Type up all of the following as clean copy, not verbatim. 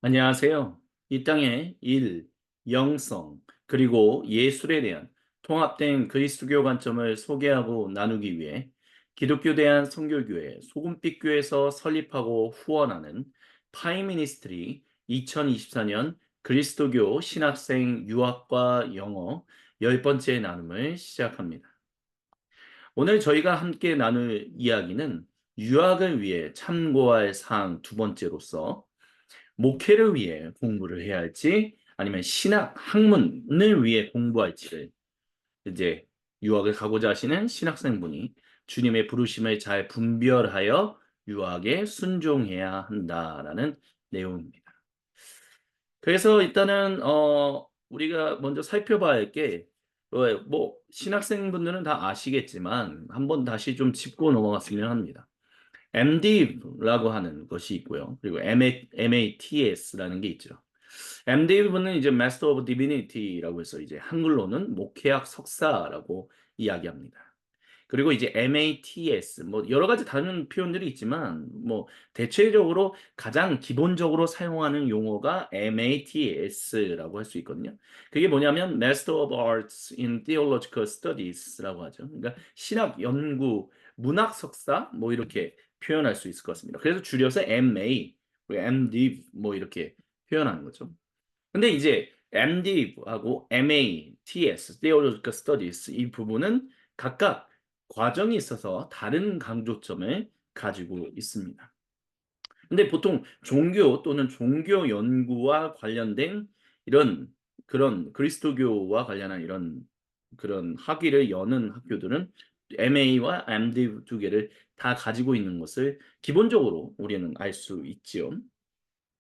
안녕하세요. 이 땅의 일, 영성, 그리고 예술에 대한 통합된 그리스도교 관점을 소개하고 나누기 위해 기독교 대한 선교교회 소금빛교에서 설립하고 후원하는 파이미니스트리 2024년 그리스도교 신학생 유학과 영어 10번째 나눔을 시작합니다. 오늘 저희가 함께 나눌 이야기는 유학을 위해 참고할 사항 두 번째로서 목회를 위해 공부를 해야 할지 아니면 신학 학문을 위해 공부할지를 이제 유학을 가고자 하시는 신학생분이 주님의 부르심을 잘 분별하여 유학에 순종해야 한다라는 내용입니다. 그래서 일단은 우리가 먼저 살펴봐야 할 게 뭐 신학생분들은 다 아시겠지만 한번 다시 좀 짚고 넘어갔으면 합니다. MDiv라고 하는 것이 있고요. 그리고 MATS라는 게 있죠. MDiv는 이제 Master of Divinity라고 해서 이제 한글로는 목회학 석사라고 이야기합니다. 그리고 이제 MATS 뭐 여러 가지 다른 표현들이 있지만 뭐 대체적으로 가장 기본적으로 사용하는 용어가 MATS라고 할 수 있거든요. 그게 뭐냐면 Master of Arts in Theological Studies라고 하죠. 그러니까 신학 연구 문학 석사 뭐 이렇게 표현할 수 있을 것 같습니다. 그래서 줄여서 MA, 그리고 MDiv 뭐 이렇게 표현하는 거죠. 근데 이제 MDiv하고 MATS, Theological Studies 이 부분은 각각 과정이 있어서 다른 강조점을 가지고 있습니다. 근데 보통 종교 또는 종교 연구와 관련된 이런 그런 그리스도교와 관련한 이런 그런 학위를 여는 학교들은 MA와 MDiv 두 개를 다 가지고 있는 것을 기본적으로 우리는 알 수 있지요.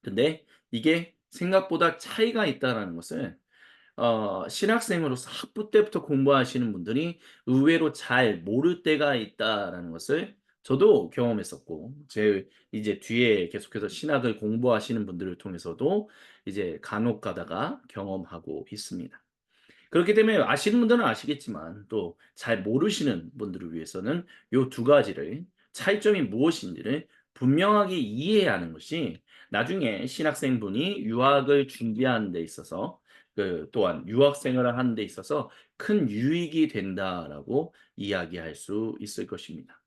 근데 이게 생각보다 차이가 있다라는 것을 신학생으로서 학부 때부터 공부하시는 분들이 의외로 잘 모를 때가 있다라는 것을 저도 경험했었고, 제 이제 뒤에 계속해서 신학을 공부하시는 분들을 통해서도 이제 간혹 가다가 경험하고 있습니다. 그렇기 때문에 아시는 분들은 아시겠지만 또 잘 모르시는 분들을 위해서는 요 두 가지를 차이점이 무엇인지를 분명하게 이해해야 하는 것이 나중에 신학생분이 유학을 준비하는 데 있어서 또한 유학 생활을 하는 데 있어서 큰 유익이 된다라고 이야기할 수 있을 것입니다.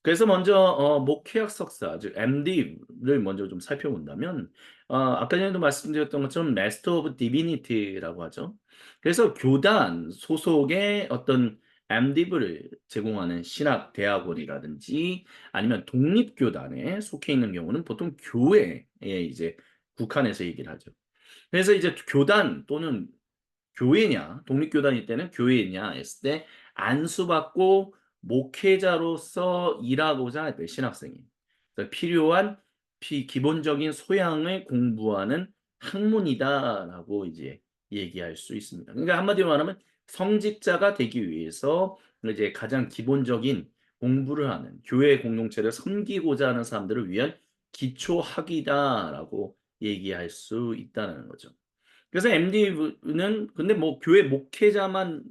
그래서 먼저 목회학 석사 즉 MD를 먼저 좀 살펴본다면 아까 전에도 말씀드렸던 것처럼 마스터 오브 디비니티라고 하죠. 그래서 교단 소속의 어떤 MD를 제공하는 신학 대학원이라든지 아니면 독립교단에 속해 있는 경우는 보통 교회에 이제 국한해서 얘기를 하죠. 그래서 이제 교단 또는 교회냐, 독립교단일 때는 교회냐 했을 때 안수받고 목회자로서 일하고자 할 때 신학생이 그래서 필요한 기본적인 소양을 공부하는 학문이다라고 이제 얘기할 수 있습니다. 그러니까 한마디로 말하면 성직자가 되기 위해서 이제 가장 기본적인 공부를 하는 교회 공동체를 섬기고자 하는 사람들을 위한 기초 학위다라고 얘기할 수 있다는 거죠. 그래서 MD는 근데 뭐 교회 목회자만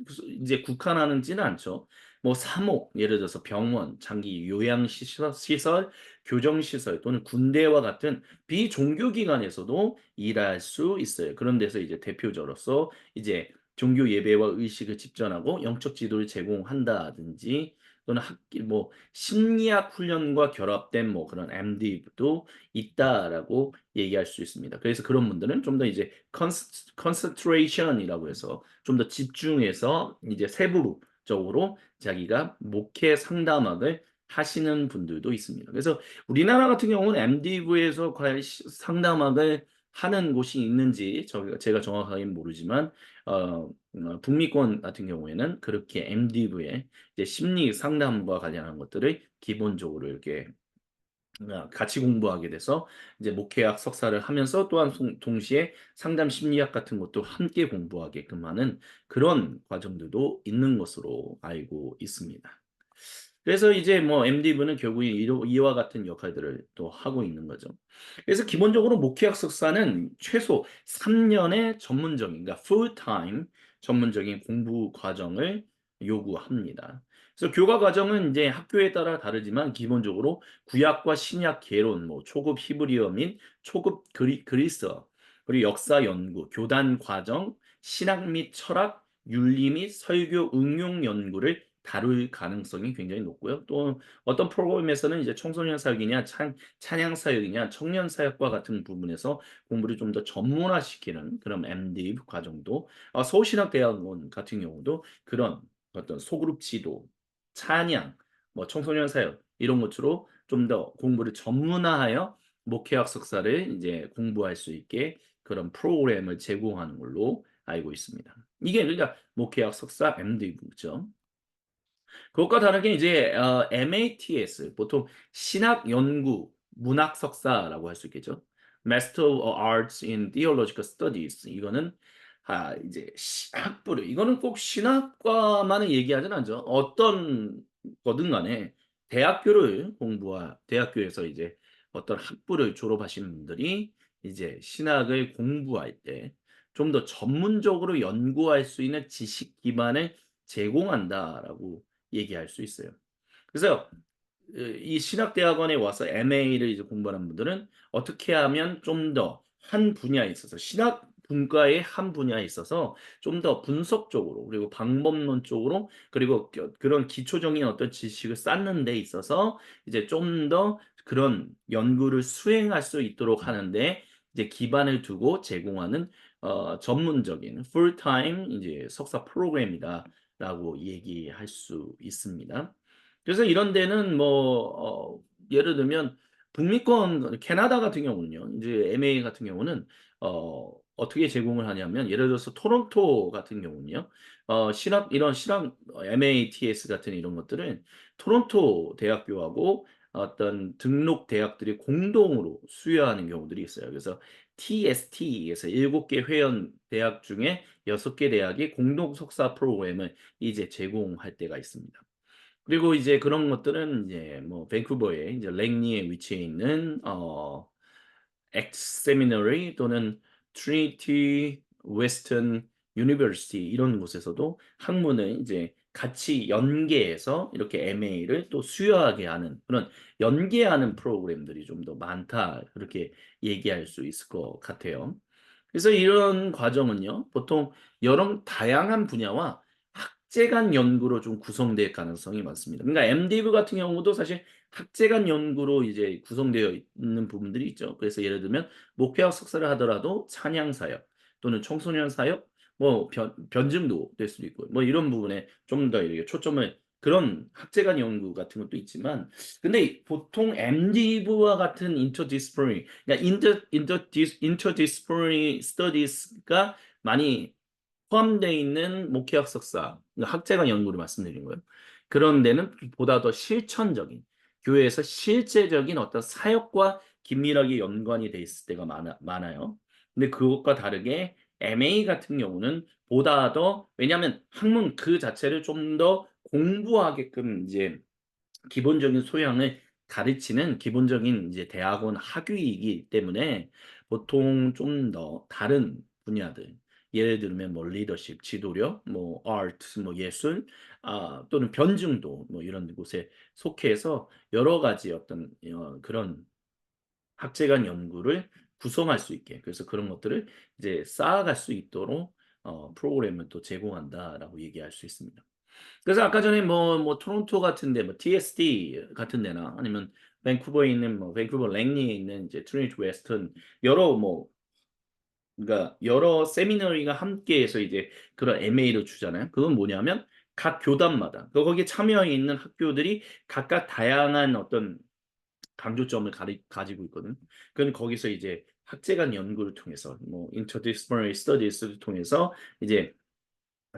이제 국한하지는 않죠. 뭐 사목, 예를 들어서 병원, 장기 요양시설, 교정시설 또는 군대와 같은 비종교 기관에서도 일할 수 있어요. 그런 데서 이제 대표자로서 이제 종교 예배와 의식을 집전하고 영적 지도를 제공한다든지 또는 뭐 심리학 훈련과 결합된 뭐 그런 MD도 있다라고 얘기할 수 있습니다. 그래서 그런 분들은 좀 더 이제 컨센트레이션이라고 해서 좀 더 집중해서 이제 세부적으로 자기가 목회 상담학을 하시는 분들도 있습니다. 그래서 우리나라 같은 경우는 MD부에서 과연 상담학을 하는 곳이 있는지 제가 정확하게는 모르지만 북미권 같은 경우에는 그렇게 MD부에 이제 심리 상담과 관련한 것들을 기본적으로 이렇게 같이 공부하게 돼서 이제 목회학 석사를 하면서 또한 동시에 상담 심리학 같은 것도 함께 공부하게끔 하는 그런 과정들도 있는 것으로 알고 있습니다. 그래서 이제 뭐 MD부는 결국 이와 같은 역할들을 또 하고 있는 거죠. 그래서 기본적으로 목회학 석사는 최소 3년의 전문적인 그러니까 풀타임 전문적인 공부 과정을 요구합니다. 그래서 교과 과정은 이제 학교에 따라 다르지만 기본적으로 구약과 신약 개론, 뭐 초급 히브리어 및 초급 그리스어, 그리고 역사 연구, 교단 과정, 신학 및 철학, 윤리 및 설교 응용 연구를 다룰 가능성이 굉장히 높고요. 또 어떤 프로그램에서는 이제 청소년 사역이냐, 찬양 사역이냐, 청년 사역과 같은 부분에서 공부를 좀 더 전문화시키는 그런 MDiv 과정도, 서울신학대학원 같은 경우도 그런 어떤 소그룹 지도, 찬양, 뭐 청소년 사역 이런 것으로 좀 더 공부를 전문화하여 목회학 석사를 이제 공부할 수 있게 그런 프로그램을 제공하는 걸로 알고 있습니다. 이게 그러니까 목회학 석사 MDiv죠. 그것과 다르게 이제 MATS 보통 신학 연구 문학 석사라고 할 수 있겠죠. Master of Arts in Theological Studies 이거는 이제 학부를 이거는 꼭 신학과만을 얘기하진 않죠. 어떤 거든 간에 대학교에서 이제 어떤 학부를 졸업하신 분들이 이제 신학을 공부할 때 좀 더 전문적으로 연구할 수 있는 지식 기반을 제공한다라고 얘기할 수 있어요. 그래서 이 신학대학원에 와서 MA를 이제 공부하는 분들은 어떻게 하면 좀 더 한 분야에 있어서 신학 분과의 한 분야에 있어서 좀 더 분석적으로 그리고 방법론적으로 그리고 그런 기초적인 어떤 지식을 쌓는 데 있어서 이제 좀 더 그런 연구를 수행할 수 있도록 하는데 이제 기반을 두고 제공하는 전문적인 풀타임 이제 석사 프로그램이다라고 얘기할 수 있습니다. 그래서 이런 데는 예를 들면 북미권 캐나다 같은 경우는요. 이제 MA 같은 경우는 어떻게 제공을 하냐면 예를 들어서 토론토 같은 경우는요. 실업 MATS 같은 이런 것들은 토론토 대학교하고 어떤 등록 대학들이 공동으로 수여하는 경우들이 있어요. 그래서 TST에서 7개 회원 대학 중에 6개 대학이 공동 석사 프로그램을 이제 제공할 때가 있습니다. 그리고 이제 그런 것들은 이제 뭐 밴쿠버에 이제 랭리에 위치해 있는 엑스 세미너리 또는 트리니티 웨스턴 유니버시티 이런 곳에서도 학문을 이제 같이 연계해서 이렇게 MA를 또 수여하게 하는 그런 연계하는 프로그램들이 좀 더 많다. 그렇게 얘기할 수 있을 것 같아요. 그래서 이런 과정은요. 보통 여러 다양한 분야와 학제 간 연구로 좀 구성될 가능성이 많습니다. 그러니까 MDiv 같은 경우도 사실 학제 간 연구로 이제 구성되어 있는 부분들이 있죠. 그래서 예를 들면 목회학 석사를 하더라도 찬양 사역 또는 청소년 사역 뭐 변증도 될 수도 있고 뭐 이런 부분에 좀 더 이렇게 초점을 그런 학제 간 연구 같은 것도 있지만 근데 보통 MDiv와 같은 interdisciplinary 그러니까 interdisciplinary studies가 많이 포함되어 있는 목회학 석사, 그러니까 학제간 연구를 말씀드린 거예요. 그런 데는 보다 더 실천적인, 교회에서 실제적인 어떤 사역과 긴밀하게 연관이 돼 있을 때가 많아요. 근데 그것과 다르게 MA 같은 경우는 보다 더, 왜냐하면 학문 그 자체를 좀 더 공부하게끔 이제 기본적인 소양을 가르치는 기본적인 이제 대학원 학위이기 때문에 보통 좀 더 다른 분야들 예를 들면 뭐 리더십, 지도력, 뭐 아트, 뭐 예술 또는 변증도 뭐 이런 곳에 속해서 여러 가지 어떤 그런 학제간 연구를 구성할 수 있게 그래서 그런 것들을 이제 쌓아갈 수 있도록 프로그램을 또 제공한다라고 얘기할 수 있습니다. 그래서 아까 전에 토론토 같은데 뭐 TSD 같은 데나 아니면 밴쿠버에 있는 뭐 밴쿠버 랭리에 있는 이제 트리니티 웨스턴 여러 그러니까 여러 세미너리가 함께해서 이제 그런 MA를 주잖아요. 그건 뭐냐면 각 교단마다 거기에 참여해 있는 학교들이 각각 다양한 어떤 강조점을 가지고 있거든. 그건 거기서 이제 학제간 연구를 통해서 뭐 interdisciplinary studies를 통해서 이제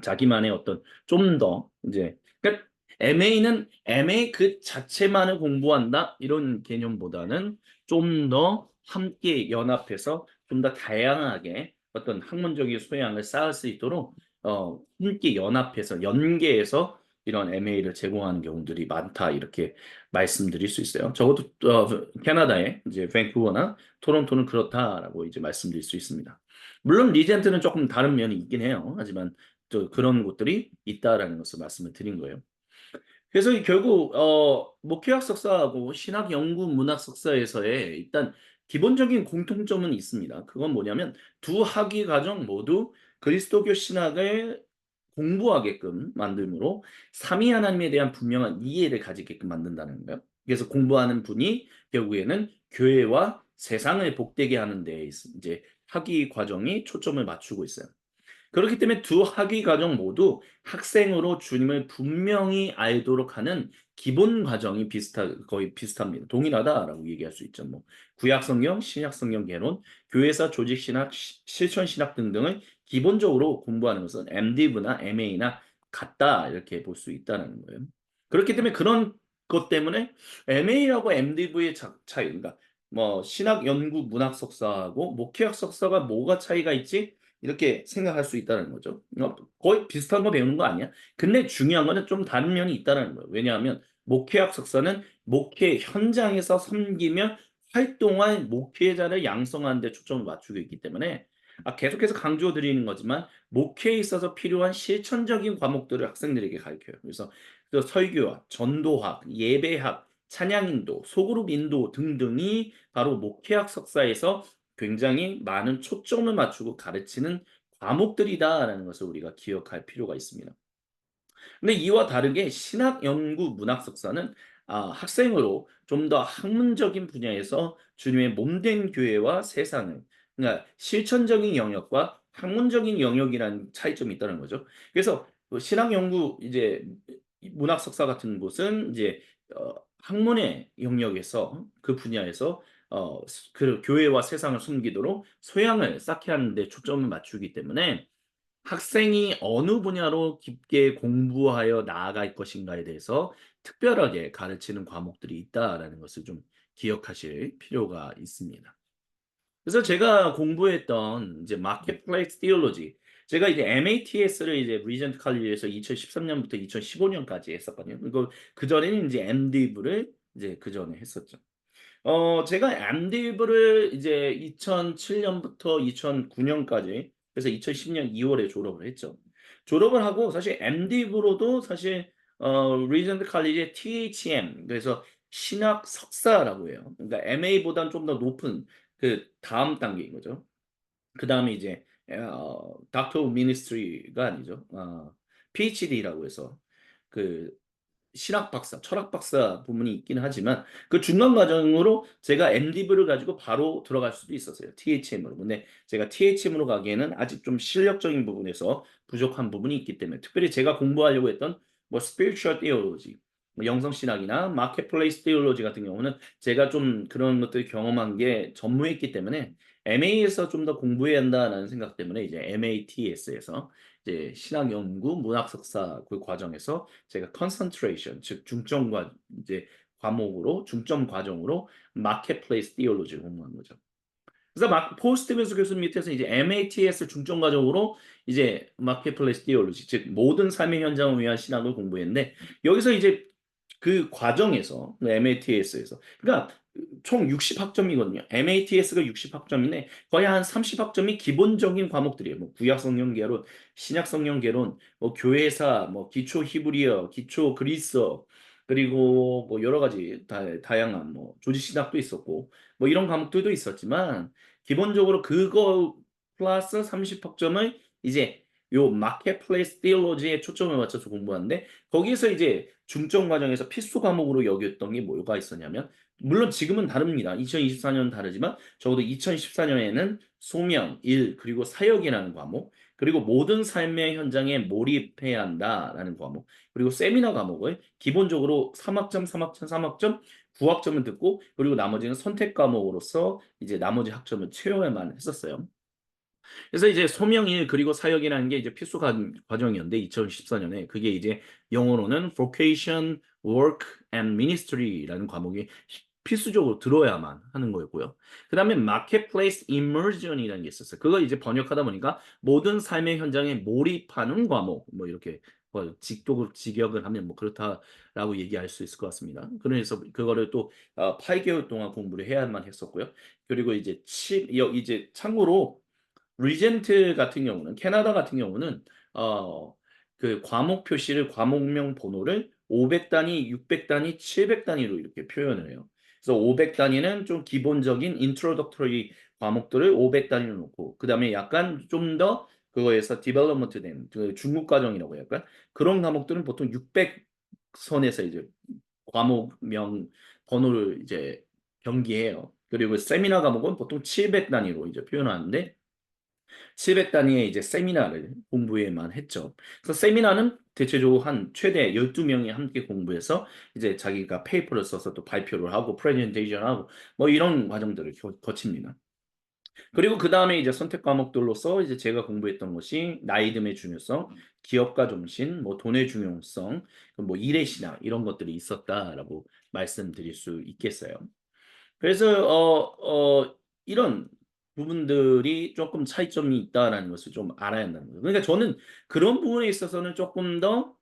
자기만의 어떤 좀 더 이제 그러니까 MA는 MA 그 자체만을 공부한다 이런 개념보다는 좀 더 함께 연합해서 좀 더 다양하게 어떤 학문적인 소양을 쌓을 수 있도록 함께 연합해서 연계해서 이런 MA를 제공하는 경우들이 많다 이렇게 말씀드릴 수 있어요. 적어도 캐나다의 이제 밴쿠버나 토론토는 그렇다라고 이제 말씀드릴 수 있습니다. 물론 리젠트는 조금 다른 면이 있긴 해요. 하지만 또 그런 곳들이 있다라는 것을 말씀을 드린 거예요. 그래서 이 결국 목회학 석사하고 신학 연구 문학 석사에서의 일단 기본적인 공통점은 있습니다. 그건 뭐냐면 두 학위 과정 모두 그리스도교 신학을 공부하게끔 만듦으로 삼위 하나님에 대한 분명한 이해를 가지게끔 만든다는 거예요. 그래서 공부하는 분이 결국에는 교회와 세상을 복되게 하는 데 이제 학위 과정이 초점을 맞추고 있어요. 그렇기 때문에 두 학위 과정 모두 학생으로 주님을 분명히 알도록 하는 기본 과정이 거의 비슷합니다. 동일하다라고 얘기할 수 있죠. 뭐 구약 성경, 신약 성경 개론, 교회사 조직 신학, 실천 신학 등등을 기본적으로 공부하는 것은 MDiv나 MA나 같다 이렇게 볼 수 있다는 거예요. 그렇기 때문에 그런 것 때문에 MA하고 MDiv의 차이, 그러니까 뭐 신학 연구 문학 석사하고 목회학 석사가 뭐가 차이가 있지? 이렇게 생각할 수 있다는 거죠. 거의 비슷한 거 배우는 거 아니야? 근데 중요한 거는 좀 다른 면이 있다는 거예요. 왜냐하면 목회학 석사는 목회 현장에서 섬기며 활동할 목회자를 양성하는 데 초점을 맞추고 있기 때문에 계속해서 강조 드리는 거지만 목회에 있어서 필요한 실천적인 과목들을 학생들에게 가르쳐요. 그래서 그 설교학, 전도학, 예배학, 찬양인도, 소그룹 인도 등등이 바로 목회학 석사에서 굉장히 많은 초점을 맞추고 가르치는 과목들이다라는 것을 우리가 기억할 필요가 있습니다. 근데 이와 다르게 신학 연구 문학 석사는 학생으로 좀 더 학문적인 분야에서 주님의 몸된 교회와 세상을, 그러니까 실천적인 영역과 학문적인 영역이라는 차이점이 있다는 거죠. 그래서 신학 연구 이제 문학 석사 같은 곳은 이제 학문의 영역에서 그 분야에서 그 교회와 세상을 숨기도록 소양을 쌓게 하는 데 초점을 맞추기 때문에 학생이 어느 분야로 깊게 공부하여 나아갈 것인가에 대해서 특별하게 가르치는 과목들이 있다라는 것을 좀 기억하실 필요가 있습니다. 그래서 제가 공부했던 이제 마켓플레이스 티올로지, 제가 이제 MATS를 이제 리전트 칼리지에서 2013년부터 2015년까지 했었거든요. 그리고 그전에는 이제 MDiv를 이제 그전에 했었죠. 제가 엠디브를 이제 2007년부터 2009년까지, 그래서 2010년 2월에 졸업을 했죠. 졸업을 하고 사실 엠디브로도 사실 리전트 칼리지의 THM, 그래서 신학 석사라고 해요. 그러니까 MA보다는 좀 더 높은 그 다음 단계인 거죠. 그다음에 이제 닥터 미니스트리가 아니죠. PhD라고 해서 그 신학 박사, 철학 박사 부문이 있긴 하지만 그 중간 과정으로 제가 MDiv를 가지고 바로 들어갈 수도 있었어요. THM으로. 근데 제가 THM으로 가기에는 아직 좀 실력적인 부분에서 부족한 부분이 있기 때문에 특별히 제가 공부하려고 했던 뭐 spiritual theology, 뭐 영성 신학이나 marketplace theology 같은 경우는 제가 좀 그런 것들 경험한 게 전무했기 때문에 MA에서 좀 더 공부해야 한다라는 생각 때문에 이제 MATS에서 이제 신학 연구 문학 석사 그 과정에서 제가 concentration, 즉 이제 중점 과정으로 마켓플레이스 티올로지를 공부한 거죠. 그래서 포스트 교수 교수님 밑에서 이제 MATS 중점 과정으로 이제 마켓플레이스 티올로지, 즉 모든 삶의 현장을 위한 신학을 공부했는데 여기서 이제 그 과정에서 MATS에서 그러니까 총 60학점이거든요. MATS가 60학점인데 거의 한 30학점이 기본적인 과목들이에요. 뭐 구약 성경 개론, 신약 성경 개론, 뭐 교회사, 뭐 기초 히브리어, 기초 그리스어, 그리고 뭐 여러 가지 다양한 뭐 조직 신학도 있었고 뭐 이런 과목들도 있었지만 기본적으로 그거 플러스 30학점을 이제 요 마켓플레이스 티올로지에 초점을 맞춰서 공부하는데 거기서 이제 중점 과정에서 필수 과목으로 여겼던 게 뭐가 있었냐면 물론 지금은 다릅니다. 2024년은 다르지만 적어도 2014년에는 소명, 일, 그리고 사역이라는 과목, 그리고 모든 삶의 현장에 몰입해야 한다라는 과목, 그리고 세미나 과목을 기본적으로 3학점, 3학점, 3학점, 9학점을 듣고 그리고 나머지는 선택 과목으로서 이제 나머지 학점을 채워야만 했었어요. 그래서 이제 소명일 그리고 사역이라는 게 이제 필수 과정이었는데 2014년에 그게 이제 영어로는 vocation, work and ministry라는 과목이 필수적으로 들어야만 하는 거였고요. 그다음에 marketplace immersion이라는 게 있었어요. 그걸 이제 번역하다 보니까 모든 삶의 현장에 몰입하는 과목 뭐 이렇게 뭐 직역을 하면 뭐 그렇다라고 얘기할 수 있을 것 같습니다. 그래서 그거를 또 8개월 동안 공부를 해야만 했었고요. 그리고 이제 이제 참고로 리젠트 같은 경우는 캐나다 같은 경우는 어 그 과목 표시를 과목명 번호를 500단위, 600단위, 700단위로 이렇게 표현을 해요. 그래서 500단위는 좀 기본적인 introductory 과목들을 500단위로 놓고 그다음에 약간 좀 더 그거에서 development 된 그 중급 과정이라고 할까? 그런 과목들은 보통 600선에서 이제 과목명 번호를 이제 병기해요. 그리고 세미나 과목은 보통 700단위로 이제 표현하는데 700단위의 이제 세미나를 공부에만 했죠. 그래서 세미나는 대체적으로 한 최대 12명이 함께 공부해서 이제 자기가 페이퍼를 써서 또 발표를 하고 프레젠테이션 하고 뭐 이런 과정들을 거칩니다. 그리고 그 다음에 이제 선택 과목들로서 이제 제가 공부했던 것이 나이듦의 중요성, 기업가 정신, 뭐 돈의 중요성, 뭐 일의 신학 이런 것들이 있었다라고 말씀드릴 수 있겠어요. 그래서 이런 부분들이 조금 차이점이 있다라는 것을 좀 알아야 한다는 거예요. 그러니까 저는 그런 부분에 있어서는 조금 더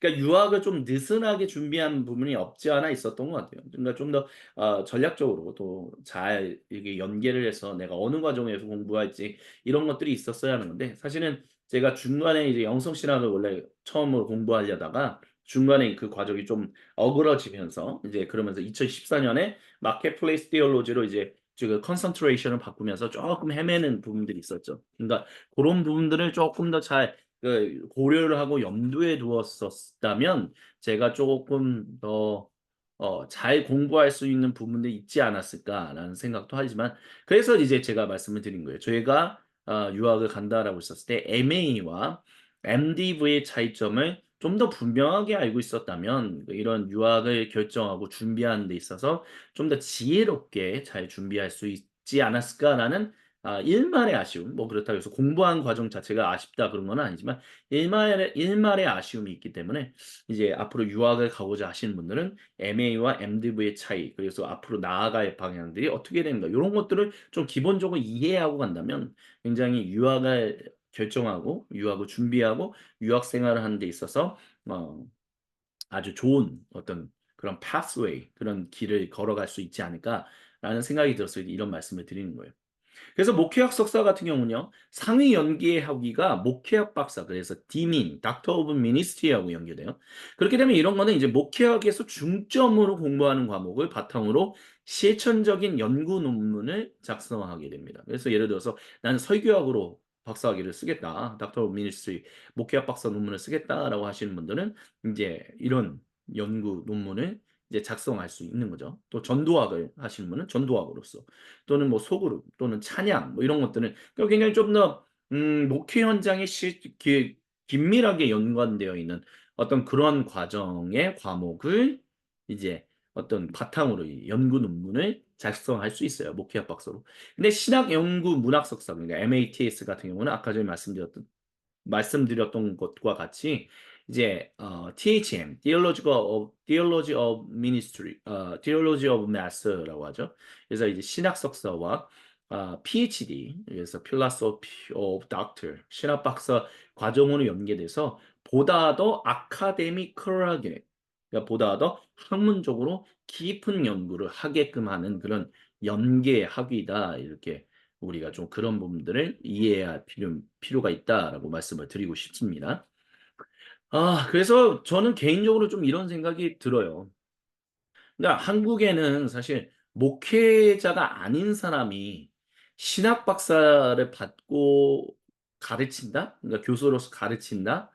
그러니까 유학을 좀 느슨하게 준비한 부분이 없지 않아 있었던 것 같아요. 그러니까 좀 더 전략적으로 또 잘 이게 연계를 해서 내가 어느 과정에서 공부할지 이런 것들이 있었어야 하는 건데 사실은 제가 중간에 이제 영성 신학을 원래 처음으로 공부하려다가 중간에 그 과정이 좀 어그러지면서 이제 그러면서 2014년에 마켓플레이스 티올로지로 이제 그 컨센트레이션을 바꾸면서 조금 헤매는 부분들이 있었죠. 그러니까 고런 부분들을 조금 더잘 고려를 하고 염두에 두었었다면 제가 조금 더 잘 공부할 수 있는 부분도 있지 않았을까라는 생각도 하지만 그래서 이제 제가 말씀을 드린 거예요. 저희가 유학을 간다라고 했었을 때 MA와 MDV의 차이점을 좀 더 분명하게 알고 있었다면 이런 유학을 결정하고 준비하는 데 있어서 좀 더 지혜롭게 잘 준비할 수 있지 않았을까라는 일말의 아쉬움 뭐 그렇다고 해서 공부한 과정 자체가 아쉽다 그런 건 아니지만 일말의 아쉬움이 있기 때문에 이제 앞으로 유학을 가고자 하시는 분들은 MA와 MDV의 차이 그래서 앞으로 나아갈 방향들이 어떻게 되는가 요런 것들을 좀 기본적으로 이해하고 간다면 굉장히 유학을 결정하고 유학을 준비하고 유학 생활을 하는 데 있어서 어 아주 좋은 어떤 그런 pathway 그런 길을 걸어갈 수 있지 않을까라는 생각이 들어서 이런 말씀을 드리는 거예요. 그래서 목회학 석사 같은 경우는요. 상위 연계 학위가 목회학 박사 그래서 디민, 닥터 오브 미니스트리하고 연계돼요. 그렇게 되면 이런 거는 이제 목회학에서 중점으로 공부하는 과목을 바탕으로 실천적인 연구 논문을 작성하게 됩니다. 그래서 예를 들어서 나는 설교학으로 박사학위를 쓰겠다. 닥터 오브 미니스트리 목회학 박사 논문을 쓰겠다라고 하시는 분들은 이제 이런 연구 논문을 이제 작성할 수 있는 거죠. 또 전도학을 하시는 분은 전도학으로서 또는 뭐 소그룹 또는 찬양 뭐 이런 것들은 굉장히 좀 더 목회 현장에 긴밀하게 연관되어 있는 어떤 그런 과정의 과목을 이제 어떤 바탕으로 이 연구 논문을 작성할 수 있어요. 목회학 박사로. 근데 신학 연구 문학 석사 그러니까 MATS 같은 경우는 아까 전에 말씀드렸던 것과 같이 이제 THM, Theology of Ministry, Theology of Master라고 하죠. 그래서 이제 신학 석사와 PhD, 그래서 Philosophy of Doctor, 신학 박사 과정으로 연계돼서 보다 더 아카데미컬하게, 그러니까 보다 더 학문적으로 깊은 연구를 하게끔 하는 그런 연계 학위다 이렇게 우리가 좀 그런 부분들을 이해해야 할 필요가 있다라고 말씀을 드리고 싶습니다. 그래서 저는 개인적으로 좀 이런 생각이 들어요. 그러니까 한국에는 사실 목회자가 아닌 사람이 신학 박사를 받고 가르친다? 그러니까 교수로서 가르친다?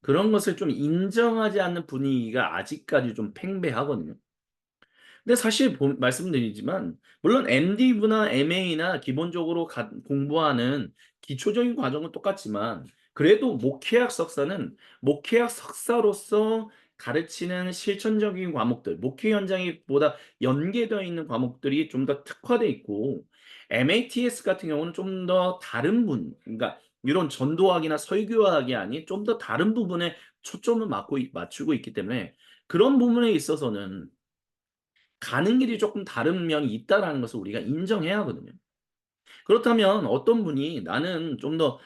그런 것을 좀 인정하지 않는 분위기가 아직까지 좀 팽배하거든요. 근데 사실 말씀드리지만 물론 MD부나 MA나 기본적으로 공부하는 기초적인 과정은 똑같지만 그래도 목회학 석사는 목회학 석사로서 가르치는 실천적인 과목들, 목회 현장에 보다 연계되어 있는 과목들이 좀 더 특화돼 있고 MATS 같은 경우는 좀 더 다른 그러니까 이런 전도학이나 설교학이 아닌 좀 더 다른 부분에 초점을 맞추고 있기 때문에 그런 부분에 있어서는 가는 길이 조금 다른 면이 있다라는 것을 우리가 인정해야 하거든요. 그렇다면 어떤 분이 나는 좀 더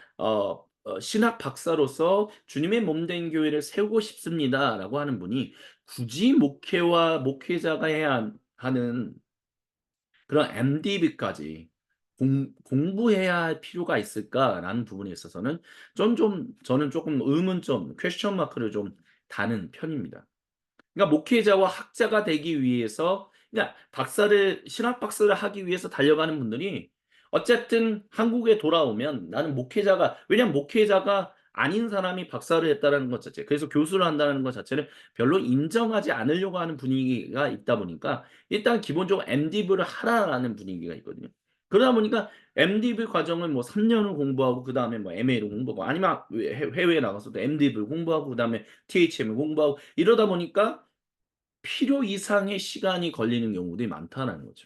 신학 박사로서 주님의 몸 된 교회를 세우고 싶습니다라고 하는 분이 굳이 목회와 목회자가 해야 하는 그런 MDB까지 공부해야 할 필요가 있을까라는 부분에 있어서는 저는 조금 의문점, 퀘스천 마크를 좀 다는 편입니다. 그러니까 목회자와 학자가 되기 위해서 그러니까 신학 박사를 하기 위해서 달려가는 분들이 어쨌든 한국에 돌아오면 나는 목회자가 왜냐면 목회자가 아닌 사람이 박사를 했다라는 것 자체 그래서 교수를 한다는 것 자체를 별로 인정하지 않으려고 하는 분위기가 있다 보니까 일단 기본적으로 MDiv를 하라라는 분위기가 있거든요. 그러다 보니까 MDiv 과정을 뭐 3 년을 공부하고 그다음에 뭐 MA를 공부하고 아니면 해외에 나가서도 MDiv를 공부하고 그다음에 THM을 공부하고 이러다 보니까 필요 이상의 시간이 걸리는 경우들이 많다라는 거죠.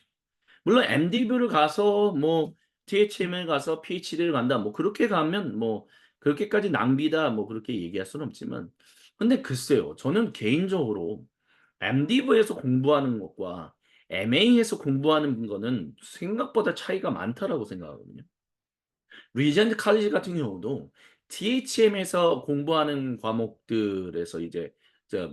물론 MDiv를 가서 뭐 THM을 가서 PhD를 간다 뭐 그렇게 가면 뭐 그렇게까지 낭비다 뭐 그렇게 얘기할 수는 없지만 근데 글쎄요. 저는 개인적으로 MDiv에서 공부하는 것과 MA에서 공부하는 거는 생각보다 차이가 많다라고 생각하거든요. 리전트 칼리지 같은 경우도 THM에서 공부하는 과목들에서 이제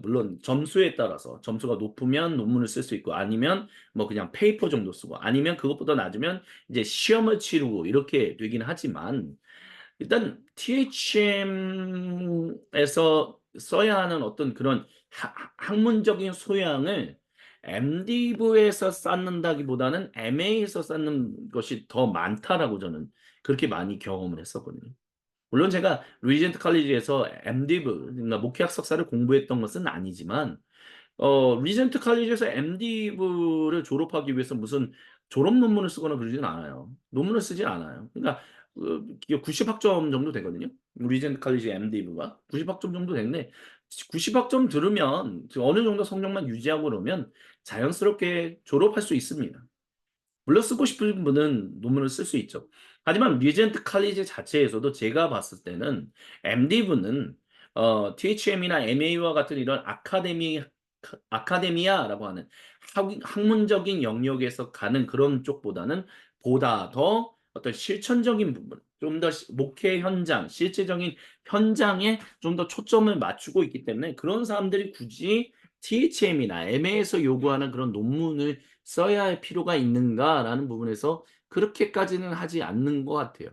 물론 점수에 따라서 점수가 높으면 논문을 쓸 수 있고 아니면 뭐 그냥 페이퍼 정도 쓰고 아니면 그것보다 낮으면 이제 시험을 치르고 이렇게 되긴 하지만 일단 THM에서 써야 하는 어떤 그런 학문적인 소양을 MDiv에서 쌓는다기보다는 MA에서 쌓는 것이 더 많다라고 저는 그렇게 많이 경험을 했었거든요. 물론 제가 리전트 칼리지에서 MDiv 그러니까 목회학 석사를 공부했던 것은 아니지만 리전트 칼리지에서 MDiv를 졸업하기 위해서 무슨 졸업 논문을 쓰거나 그러지는 않아요. 논문을 쓰진 않아요. 그러니까 이게 90 학점 정도 되거든요. 리전트 칼리지 MDiv가 90 학점 정도 되는데 90 학점 들으면 어느 정도 성적만 유지하고 그러면 자연스럽게 졸업할 수 있습니다. 물론 쓰고 싶은 분은 논문을 쓸 수 있죠. 하지만 리전트 칼리지 자체에서도 제가 봤을 때는 MDiv는 THM이나 MA와 같은 이런 아카데미아라고 하는 학문적인 영역에서 가는 그런 쪽보다는 보다 더 어떤 실천적인 부분, 좀 더 목회 현장, 실제적인 현장에 좀 더 초점을 맞추고 있기 때문에 그런 사람들이 굳이 THM이나 MA에서 요구하는 그런 논문을 써야 할 필요가 있는가라는 부분에서 그렇게까지는 하지 않는 것 같아요.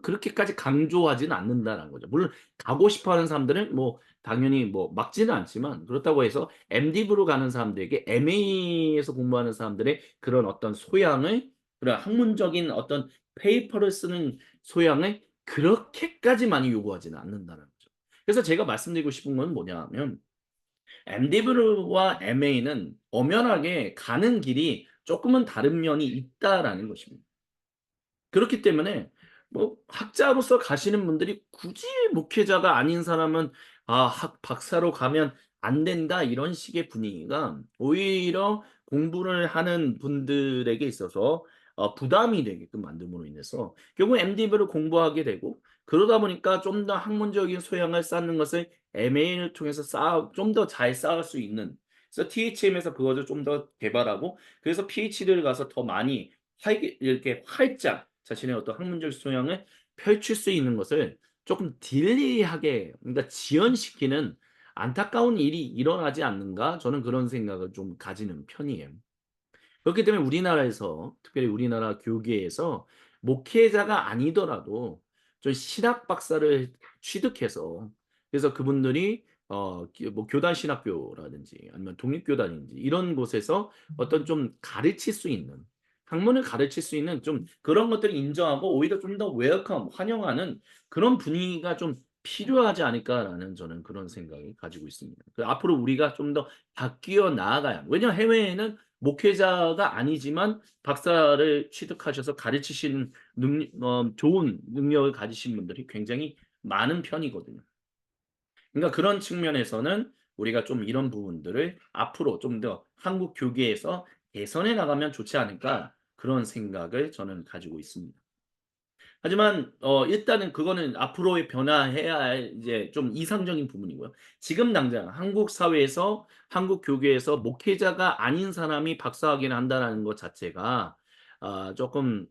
그렇게까지 강조하지는 않는다라는 거죠. 물론 가고 싶어 하는 사람들은 뭐 당연히 뭐 막지는 않지만 그렇다고 해서 MDiv로 가는 사람들에게 MA에서 공부하는 사람들의 그런 어떤 소양을 그런 학문적인 어떤 페이퍼를 쓰는 소양을 그렇게까지 많이 요구하지는 않는다는 거죠. 그래서 제가 말씀드리고 싶은 건 뭐냐 하면 MDiv와 MA는 엄연하게 가는 길이 쪼끔은 다른 면이 있다라는 것입니다. 그렇기 때문에 뭐 학자로서 가시는 분들이 굳이 목회자가 아닌 사람은 '아 학 박사로 가면 안 된다.' 이런 식의 분위기가 오히려 공부를 하는 분들에게 있어서 부담이 되게끔 만듦으로 인해서 결국 MDiv를 공부하게 되고 그러다 보니까 좀 더 학문적인 소양을 쌓는 것을 MA를 통해서 좀 더 잘 쌓을 수 있는 그래서 THM에서 그것을 좀 더 개발하고 그래서 PhD를 가서 더 많이 활기 이렇게 활짝 자신의 어떤 학문적 소양을 펼칠 수 있는 것을 쪼끔 딜레이하게 그러니까 지연시키는 안타까운 일이 일어나지 않는가 저는 그런 생각을 좀 가지는 편이에요. 그렇기 때문에 우리나라에서 특별히 우리나라 교계에서 목회자가 아니더라도 좀 신학 박사를 취득해서 그래서 그분들이 뭐 교단 신학교라든지 아니면 독립교단인지 이런 곳에서 어떤 좀 가르칠 수 있는 학문을 가르칠 수 있는 좀 그런 것들을 인정하고 오히려 좀 더 웰컴 환영하는 그런 분위기가 좀 필요하지 않을까라는 저는 그런 생각을 가지고 있습니다. 앞으로 우리가 좀 더 바뀌어 나아가야 왜냐하면 해외에는 목회자가 아니지만 박사를 취득하셔서 가르치시는 좋은 능력을 가지신 분들이 굉장히 많은 편이거든요. 그러니까 그런 측면에서는 우리가 좀 이런 부분들을 앞으로 좀 더 한국 교계에서 개선해 나가면 좋지 않을까 그런 생각을 저는 가지고 있습니다. 하지만 일단은 그거는 앞으로의 변화해야 할 이제 좀 이상적인 부분이고요. 지금 당장 한국 사회에서 한국 교계에서 목회자가 아닌 사람이 박사학위를 한다라는 것 자체가 쪼끔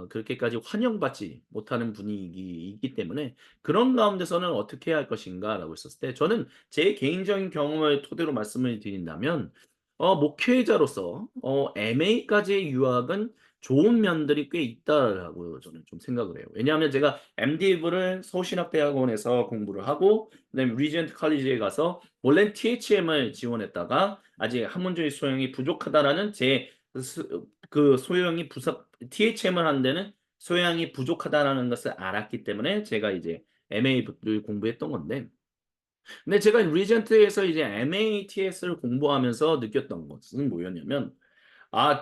그렇게까지 환영받지 못하는 분위기이기 때문에 그런 가운데서는 '어떻게 해야 할 것인가.'라고 했었을 때 저는 제 개인적인 경험을 토대로 말씀을 드린다면 목회자로서 MA까지의 유학은 좋은 면들이 꽤 있다라고 저는 좀 생각을 해요. 왜냐하면 제가 MDiv를 서울신학대학원에서 공부를 하고 그다음에 리전트 칼리지에 가서 원래는 THM을 지원했다가 아직 학문적인 소양이 부족하다라는 제 그 소양이 부사 THM을 하는 데는 소양이 부족하다라는 것을 알았기 때문에 제가 이제 MA를 공부했던 건데 근데 제가 리전트에서 이제 MATS를 공부하면서 느꼈던 것은 뭐였냐면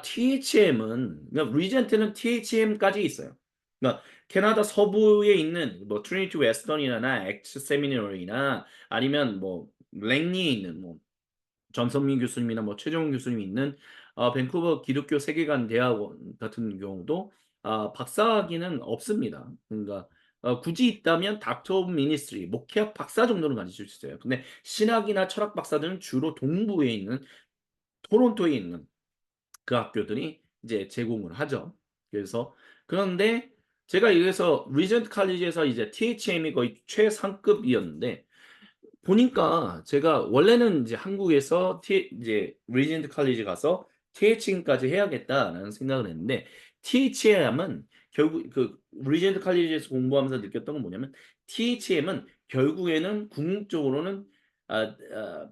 THM은 그러니까 리젠트는 THM까지 있어요. 그러니까 캐나다 서부에 있는 뭐 트리니티 웨스턴이나 엑스 세미너리나 아니면 뭐 랭리에 있는 뭐 전선민 교수님이나 뭐 최정훈 교수님이 있는 밴쿠버 기독교 세계관 대학원 같은 경우도 박사학위는 없습니다. 그러니까 굳이 있다면 닥터 오브 미니스트리 목회학 박사 정도는 가지실 수 있어요. 근데 신학이나 철학 박사들은 주로 동부에 있는 토론토에 있는 그 학교들이 이제 제공을 하죠. 그래서 그런데 제가 여기서 리전트 칼리지에서 이제 THM이 거의 최상급이었는데 보니까 제가 원래는 이제 한국에서 이제 리전트 칼리지 가서 THM까지 해야겠다라는 생각을 했는데 THM은 결국 그 리전트 칼리지에서 공부하면서 느꼈던 건 뭐냐면 THM은 결국에는 궁극적으로는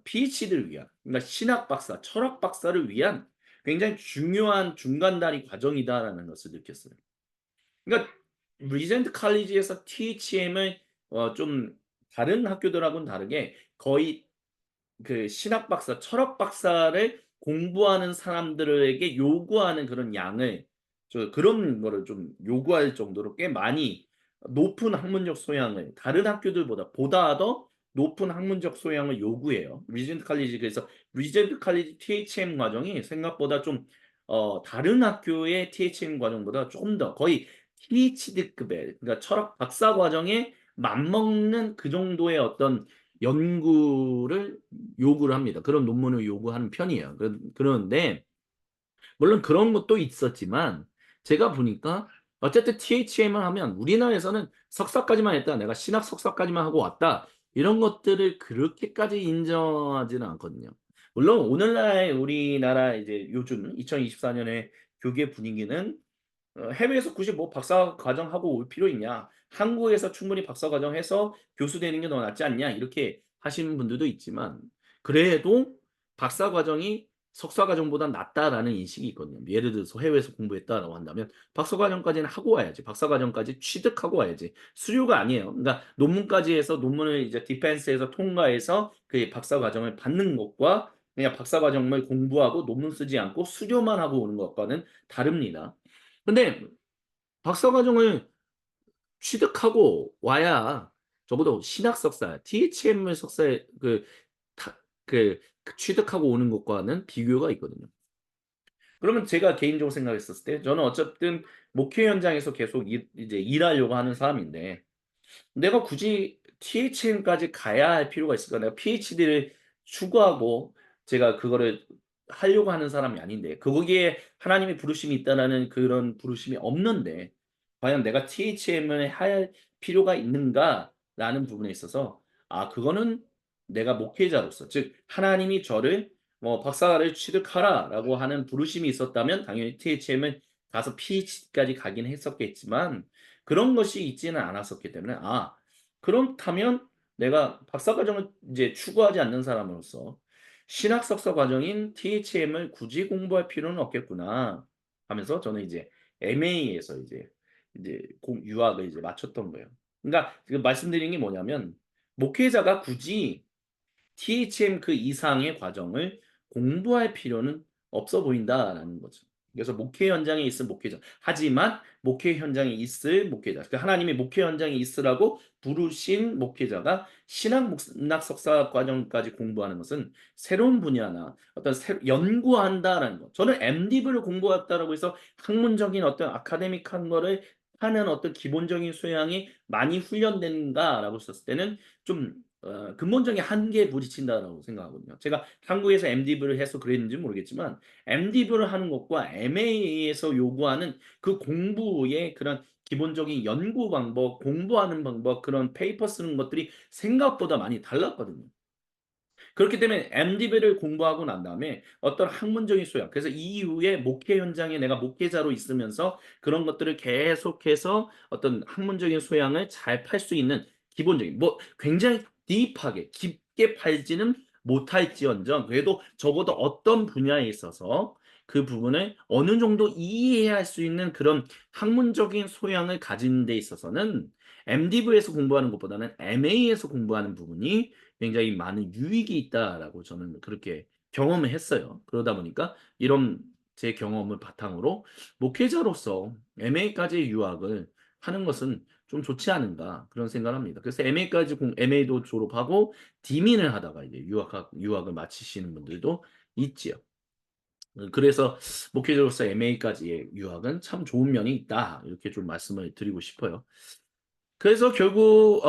PhD를 위한 그러니까 신학 박사, 철학 박사를 위한 굉장히 중요한 중간다리 과정이다라는 것을 느꼈어요. 그러니까 리젠트 칼리지에서 THM을 좀 다른 학교들하고는 다르게 거의 그 신학 박사, 철학 박사를 공부하는 사람들에게 요구하는 그런 양을 그런 거를 좀 요구할 정도로 꽤 많이 높은 학문적 소양을 다른 학교들보다 보다 더 높은 학문적 소양을 요구해요. 리젠트 칼리지 그래서 리젠트 칼리지 THM 과정이 생각보다 좀 다른 학교의 THM 과정보다 조금 더 거의 PhD급의 그러니까 철학 박사 과정에 맞먹는 그 정도의 어떤 연구를 요구를 합니다. 그런 논문을 요구하는 편이에요. 그런데 물론 그런 것도 있었지만 제가 보니까 어쨌든 THM을 하면 우리나라에서는 석사까지만 했다. 내가 신학 석사까지만 하고 왔다. 이런 것들을 그렇게까지 인정하지는 않거든요. 물론 오늘날 우리나라 이제 요즘 2024년의 교계 분위기는 해외에서 굳이 뭐 박사 과정 하고 올 필요 있냐? 한국에서 충분히 박사 과정 해서 교수 되는 게 더 낫지 않냐? 이렇게 하시는 분들도 있지만 그래도 박사 과정이 석사 과정보다 낫다라는 인식이 있거든요. 예를 들어서 해외에서 공부했다라고 한다면 박사 과정까지는 하고 와야지. 박사 과정까지 취득하고 와야지. 수료가 아니에요. 그러니까 논문까지 해서 논문을 이제 디펜스에서 통과해서 그 박사 과정을 받는 것과 그냥 박사 과정을 공부하고 논문 쓰지 않고 수료만 하고 오는 것과는 다릅니다. 근데 박사 과정을 취득하고 와야 적어도 신학 석사, THM 석사에 취득하고 오는 것과는 비교가 있거든요. 그러면 제가 개인적으로 생각했었을 때 저는 어쨌든 목회 현장에서 계속 이제 일하려고 하는 사람인데 내가 굳이 THM까지 가야 할 필요가 있을까? 내가 PhD를 추구하고 제가 그거를 하려고 하는 사람이 아닌데 거기에 하나님의 부르심이 있다라는 그런 부르심이 없는데 과연 내가 THM을 할 필요가 있는가라는 부분에 있어서 그거는 내가 목회자로서 즉 하나님이 저를 뭐 박사를 취득하라라고 하는 부르심이 있었다면 당연히 THM을 가서 PhD까지 가긴 했었겠지만 그런 것이 있지는 않았었기 때문에 그렇다면 내가 박사 과정을 이제 추구하지 않는 사람으로서 신학 석사 과정인 THM을 굳이 공부할 필요는 없겠구나 하면서 저는 이제 MA에서 이제 유학을 이제 마쳤던 거예요. 그러니까 지금 말씀드린 게 뭐냐면 목회자가 굳이 THM 그 이상의 과정을 공부할 필요는 없어 보인다라는 거죠. 그래서 목회 현장에 있을 목회자. 하지만 목회 현장에 있을 목회자. 그 하나님의 목회 현장에 있으라고 부르신 목회자가 신학 석사 과정까지 공부하는 것은 새로운 분야나 어떤 연구한다라는 거. 저는 MDiv를 공부했다라고 해서 학문적인 어떤 아카데믹한 거를 하는 어떤 기본적인 소양이 많이 훈련된다라고 했을 때는 좀 근본적인 한계에 부딪힌다라고 생각하거든요. 제가 한국에서 MDiv를 해서 그랬는지 모르겠지만 MDiv를 하는 것과 MA에서 요구하는 그 공부의 그런 기본적인 연구 방법, 공부하는 방법, 그런 페이퍼 쓰는 것들이 생각보다 많이 달랐거든요. 그렇기 때문에 MDB를 공부하고 난 다음에 어떤 학문적인 소양, 그래서 이후에 목회 현장에 내가 목회자로 있으면서 그런 것들을 계속해서 어떤 학문적인 소양을 잘 팔 수 있는 기본적인 뭐 굉장히 딥하게 깊게 팔지는 못할지언정 그래도 적어도 어떤 분야에 있어서 그 부분을 어느 정도 이해할 수 있는 그런 학문적인 소양을 가진 데 있어서는 MDB에서 공부하는 것보다는 MA에서 공부하는 부분이 굉장히 많은 유익이 있다라고 저는 그렇게 경험을 했어요. 그러다 보니까 이런 제 경험을 바탕으로 목회자로서 MA까지의 유학을 하는 것은 좀 좋지 않은가 그런 생각을 합니다. 그래서 MA도 졸업하고 디민을 하다가 이제 유학을 마치시는 분들도 있지요. 그래서 목회자로서 MA까지의 유학은 참 좋은 면이 있다. 이렇게 좀 말씀을 드리고 싶어요. 그래서 결국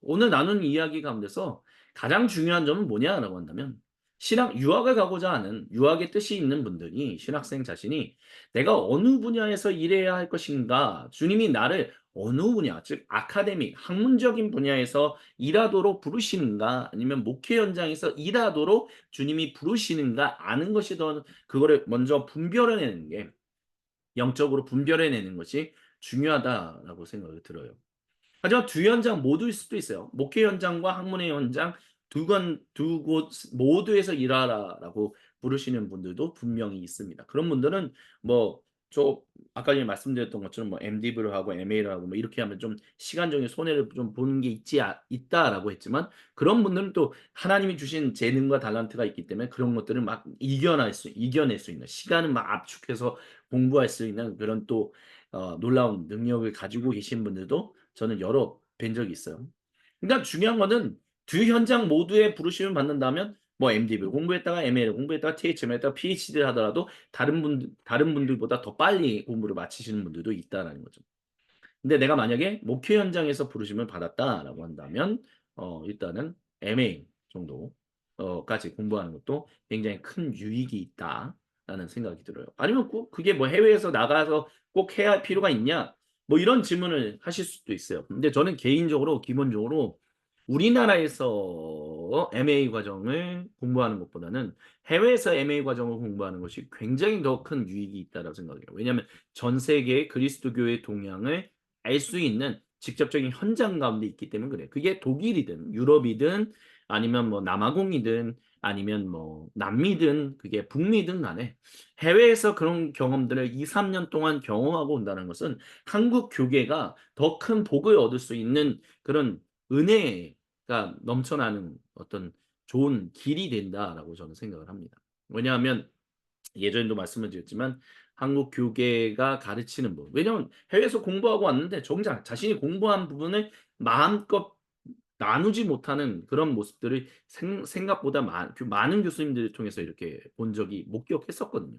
오늘 나눈 이야기 가운데서 가장 중요한 점은 뭐냐라고 한다면 유학을 가고자 하는 유학의 뜻이 있는 분들이 신학생 자신이 내가 어느 분야에서 일해야 할 것인가 주님이 나를 어느 분야 즉 아카데믹 학문적인 분야에서 일하도록 부르시는가 아니면 목회 현장에서 일하도록 주님이 부르시는가 아는 것이 더 그거를 먼저 분별해내는 게 영적으로 분별해내는 것이 중요하다라고 생각이 들어요. 하지만 두 현장 모두일 수도 있어요. 목회 현장과 학문의 현장 두 곳 모두에서 일하라라고 부르시는 분들도 분명히 있습니다. 그런 분들은 뭐 아까 전에 말씀드렸던 것처럼 뭐 MDiv를 하고 MA를 하고 뭐 이렇게 하면 좀 시간적인 손해를 좀 보는 게 있다라고 했지만 그런 분들은 또 하나님이 주신 재능과 달란트가 있기 때문에 그런 것들을 막 이겨낼 수 있는 시간을 막 압축해서 공부할 수 있는 그런 또 놀라운 능력을 가지고 계신 분들도 저는 여러 뵌 적이 있어요. 그러니까 중요한 거는 두 현장 모두에 부르심을 받는다면 뭐 MDiv를 공부했다가 MA를 공부했다가 THM을 했다가 PhD를 하더라도 다른 분들보다 더 빨리 공부를 마치시는 분들도 있다라는 거죠. 근데 내가 만약에 목회 현장에서 부르심을 받았다라고 한다면 일단은 MA 정도 까지 공부하는 것도 굉장히 큰 유익이 있다라는 생각이 들어요. 아니면 꼭 그게 뭐 해외에서 나가서 꼭 해야 할 필요가 있냐? 뭐 이런 질문을 하실 수도 있어요. 근데 저는 개인적으로 기본적으로 우리나라에서 MA 과정을 공부하는 것보다는 해외에서 MA 과정을 공부하는 것이 굉장히 더 큰 유익이 있다고 생각해요. 왜냐하면 전 세계의 그리스도교의 동향을 알 수 있는 직접적인 현장 가운데 있기 때문에 그래요. 그게 독일이든 유럽이든 아니면 뭐 남아공이든 아니면 뭐 남미든 그게 북미든 간에 해외에서 그런 경험들을 2-3년 동안 경험하고 온다는 것은 한국 교계가 더 큰 복을 얻을 수 있는 그런 은혜가 넘쳐나는 어떤 좋은 길이 된다라고 저는 생각을 합니다. 왜냐하면 예전에도 말씀을 드렸지만 한국 교계가 가르치는 법 왜냐하면 해외에서 공부하고 왔는데 정작 자신이 공부한 부분을 마음껏 나누지 못하는 그런 모습들을 생각보다 많은 교수님들을 통해서 이렇게 본 적이 목격했었거든요.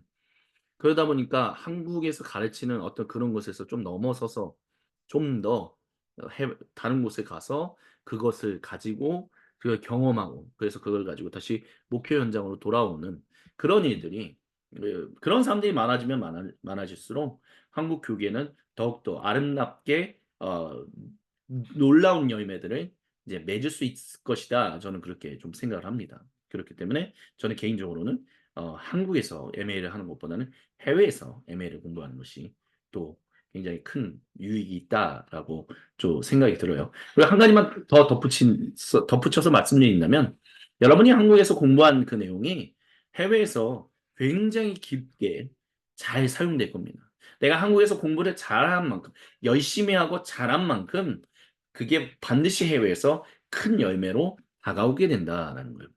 그러다 보니까 한국에서 가르치는 어떤 그런 것에서 좀 넘어서서 좀 더 다른 곳에 가서 그것을 가지고 그걸 경험하고 그래서 그걸 가지고 다시 목표 현장으로 돌아오는 그런 일들이 그런 사람들이 많아지면 많아질수록 한국 교계는 더욱더 아름답게 놀라운 열매들을 이제 맺을 수 있을 것이다. 저는 그렇게 좀 생각을 합니다. 그렇기 때문에 저는 개인적으로는 한국에서 MA를 하는 것보다는 해외에서 MA를 공부하는 것이 또 굉장히 큰 유익이 있다라고 좀 생각이 들어요. 그리고 한 가지만 더 덧붙여서 말씀드린다면 여러분이 한국에서 공부한 그 내용이 해외에서 굉장히 깊게 잘 사용될 겁니다. 내가 한국에서 공부를 잘한 만큼 열심히 하고 잘한 만큼 그게 반드시 해외에서 큰 열매로 다가오게 된다라는 거예요.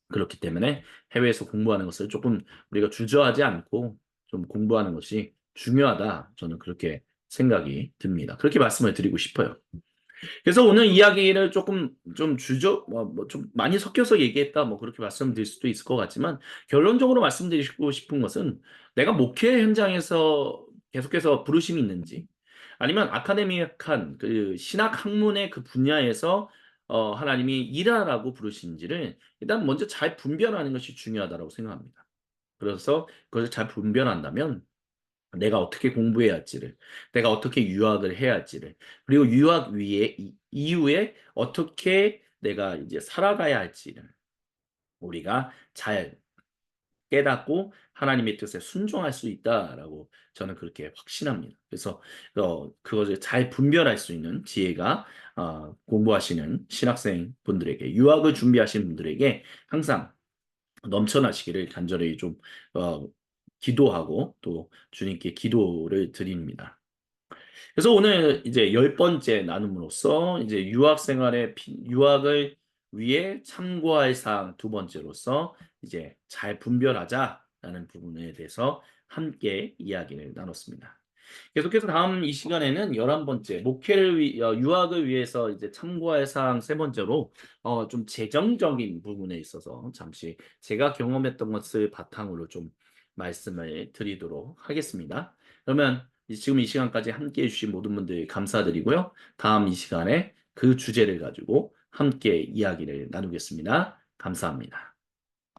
그렇기 때문에 해외에서 공부하는 것을 조금 우리가 주저하지 않고 좀 공부하는 것이 중요하다. 저는 그렇게 생각이 듭니다. 그렇게 말씀을 드리고 싶어요. 그래서 오늘 이야기를 조금 좀 좀 많이 섞여서 얘기했다. 뭐 그렇게 말씀드릴 수도 있을 것 같지만 결론적으로 말씀드리고 싶은 것은 내가 목회 현장에서 계속해서 부르심이 있는지 아니면 아카데미한 그 신학 학문의 그 분야에서 하나님이 일하라고 부르신지를 일단 먼저 잘 분별하는 것이 중요하다고 생각합니다. 그래서 그것을 잘 분별한다면 내가 어떻게 공부해야 할지를, 내가 어떻게 유학을 해야 할지를, 그리고 유학 이후에 어떻게 내가 이제 살아가야 할지를 우리가 잘 깨닫고 하나님의 뜻에 순종할 수 있다라고 저는 그렇게 확신합니다. 그래서 그것을 잘 분별할 수 있는 지혜가 공부하시는 신학생 분들에게 유학을 준비하시는 분들에게 항상 넘쳐나시기를 간절히 좀 어, 기도하고 또 주님께 기도를 드립니다. 그래서 오늘 이제 열 번째 나눔으로서 이제 유학을 위해 참고할 사항 두 번째로서 이제 잘 분별하자라는 부분에 대해서 함께 이야기를 나눴습니다. 계속해서 다음 이 시간에는 11번째 유학을 위해서 이제 참고할 사항 세 번째로 좀 재정적인 부분에 있어서 잠시 제가 경험했던 것을 바탕으로 좀 말씀을 드리도록 하겠습니다. 그러면 지금 이 시간까지 함께 해주신 모든 분들 감사드리고요. 다음 이 시간에 그 주제를 가지고 함께 이야기를 나누겠습니다. 감사합니다.